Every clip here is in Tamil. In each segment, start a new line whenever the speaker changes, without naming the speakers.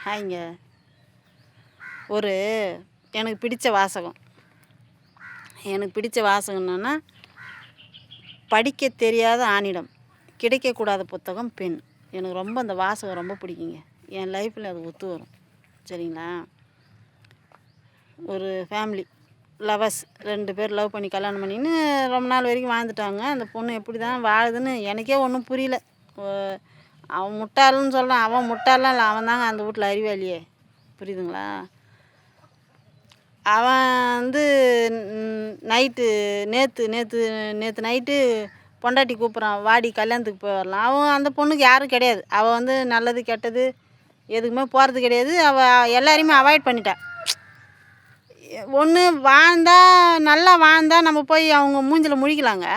ஹாய்ங்க. ஒரு எனக்கு பிடித்த வாசகம் என்னென்னா, படிக்க தெரியாத ஆணிடம், கிடைக்கக்கூடாத புத்தகம் பெண். எனக்கு ரொம்ப அந்த வாசகம் ரொம்ப பிடிக்குங்க. என் லைஃப்பில் அது ஒத்து வரும். சரிங்களா? ஒரு ஃபேமிலி லவர்ஸ் 2 பேர் லவ் பண்ணி கல்யாணம் பண்ணின்னு ரொம்ப நாள் வரைக்கும் வாழ்ந்துட்டாங்க. அந்த பொண்ணு எப்படி தான் வாழுதுன்னு எனக்கே ஒன்றும் புரியல. அவன் முட்டாளுன்னு சொல்கிறான். அவன் முட்டாளெலாம் இல்லை, அவன் தாங்க அந்த வீட்டில் அறிவாளியே. புரியுதுங்களா? அவன் வந்து நேற்று நைட்டு பொண்டாட்டி கூப்பிட்றான், வாடி கல்யாணத்துக்கு போய் வரலாம். அவன் அந்த பொண்ணுக்கு யாரும் கிடையாது. அவள் வந்து நல்லது கெட்டது எதுக்குமே போகிறது கிடையாது. அவள் எல்லாரையுமே அவாய்ட் பண்ணிட்டா. ஒன்று நல்லா வாழ்ந்தா நம்ம போய் அவங்க மூஞ்சில் முழிக்கலாங்க.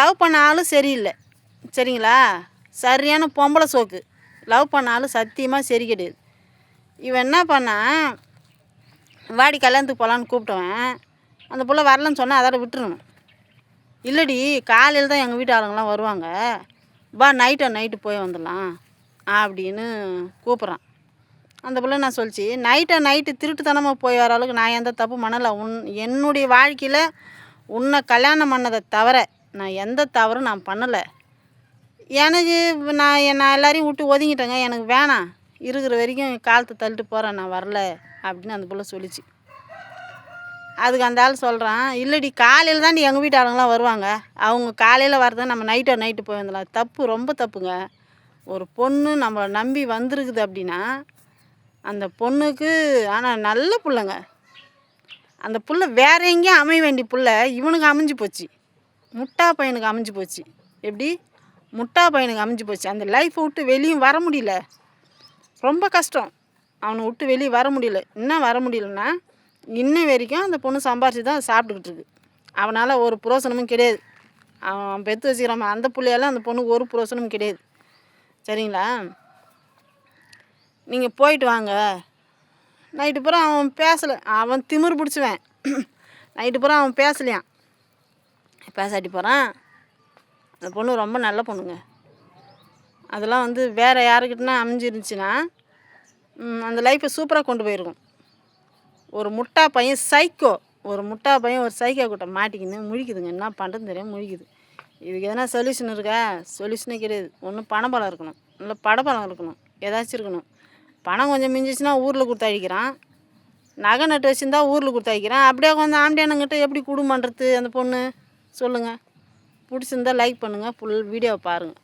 லவ் பண்ண ஆளும் சரியில்லை. சரிங்களா? சரியான பொம்பளை சோக்கு. லவ் பண்ண ஆளும் சத்தியமாக சரி கிடையாது. இவன் என்ன பண்ணான், வாடி கல்யாணத்துக்கு போகலான்னு கூப்பிட்டவன் அந்த புள்ள வரலன்னு சொன்னால் அதோட விட்டுருணும். இல்லடி காலையில் தான் எங்கள் வீட்டு ஆளுங்கெல்லாம் வருவாங்க, பா நைட்டு போய் வந்துடலாம் அப்படின்னு கூப்பிட்றான். அந்த பிள்ளை நான் சொல்லிச்சு, நைட்டு திருட்டுத்தனமாக போய் வர அளவுக்கு நான் எந்த தப்பு பண்ணலை. என்னுடைய வாழ்க்கையில் உன்னை கல்யாணம் பண்ணதை தவிர நான் எந்த தவறும் நான் பண்ணலை. எனக்கு நான் எல்லாரையும் விட்டு ஒதுங்கிட்டேங்க. எனக்கு வேணாம், இருக்கிற வரைக்கும் காலத்தை தள்ளிட்டு போகிறேன், நான் வரல அப்படின்னு அந்த பிள்ளை சொல்லிச்சு. அதுக்கு அந்த ஆள் சொல்கிறான், இல்லடி காலையில் தாண்டி எங்கள் வீட்டு ஆளுங்களாம் வருவாங்க, அவங்க காலையில் வரதை நம்ம நைட்டு போய் வந்துடலாம். தப்பு, ரொம்ப தப்புங்க. ஒரு பொண்ணு நம்மளை நம்பி வந்திருக்குது அப்படின்னா அந்த பொண்ணுக்கு, ஆனால் நல்ல பிள்ளைங்க, அந்த புள்ள வேற எங்கேயும் அமைய வேண்டிய புள்ள இவனுக்கு அமைஞ்சு போச்சு. முட்டா பையனுக்கு அமைஞ்சு போச்சு. எப்படி? முட்டா பையனுக்கு அமைஞ்சு போச்சு. அந்த லைஃப்பை விட்டு வெளியும் வர முடியல. ரொம்ப கஷ்டம். அவனை விட்டு வெளியே வர முடியல. என்ன வர முடியலன்னா, இன்ன வரைக்கும் அந்த பொண்ணு சம்பாரித்து தான் சாப்பிட்டுக்கிட்டு இருக்கு. அவனால் ஒரு புரோசனமும் கிடையாது. அவன் பெற்று வச்சுக்கிறான் அந்த பிள்ளையால அந்த பொண்ணுக்கு ஒரு புரோசனமும் கிடையாது. சரிங்களா? நீங்கள் போயிட்டு வாங்க. நைட்டு பூரா அவன் பேசலை. அவன் திமிரு பிடிச்சுவேன். நைட்டு பூரா அவன் பேசலையான். பேசாட்டி போகிறான். அந்த பொண்ணு ரொம்ப நல்ல பொண்ணுங்க. அதெல்லாம் வந்து வேறு யாருக்கிட்டனா அமைஞ்சிருந்துச்சின்னா அந்த லைஃப்பை சூப்பராக கொண்டு போயிருக்கும். ஒரு முட்டா பையன் ஒரு சைக்கோ கிட்ட மாட்டிக்கின்னு முழிக்குதுங்க. என்ன பண்ணுறதுன்னு தெரியாமல் முழிக்குது. இதுக்கு எதனா சொல்யூஷன் இருக்கா? சொல்யூஷனே கிடையாது. ஒன்று பணபலம் இருக்கணும், இல்லை படபலம் இருக்கணும், ஏதாச்சும் இருக்கணும். பணம் கொஞ்சம் மிஞ்சிச்சுன்னா ஊரில் கொடுத்து அழிக்கிறான். நகை நட்டு வச்சுருந்தா ஊரில் கொடுத்து அழிக்கிறான். அப்படியே கொஞ்சம் ஆம்பியானங்கிட்ட எப்படி குடும்பம் பண்ணுறது அந்த பொண்ணு? சொல்லுங்கள். பிடிச்சிருந்தா லைக் பண்ணுங்கள், ஃபுல் வீடியோவை பாருங்கள்.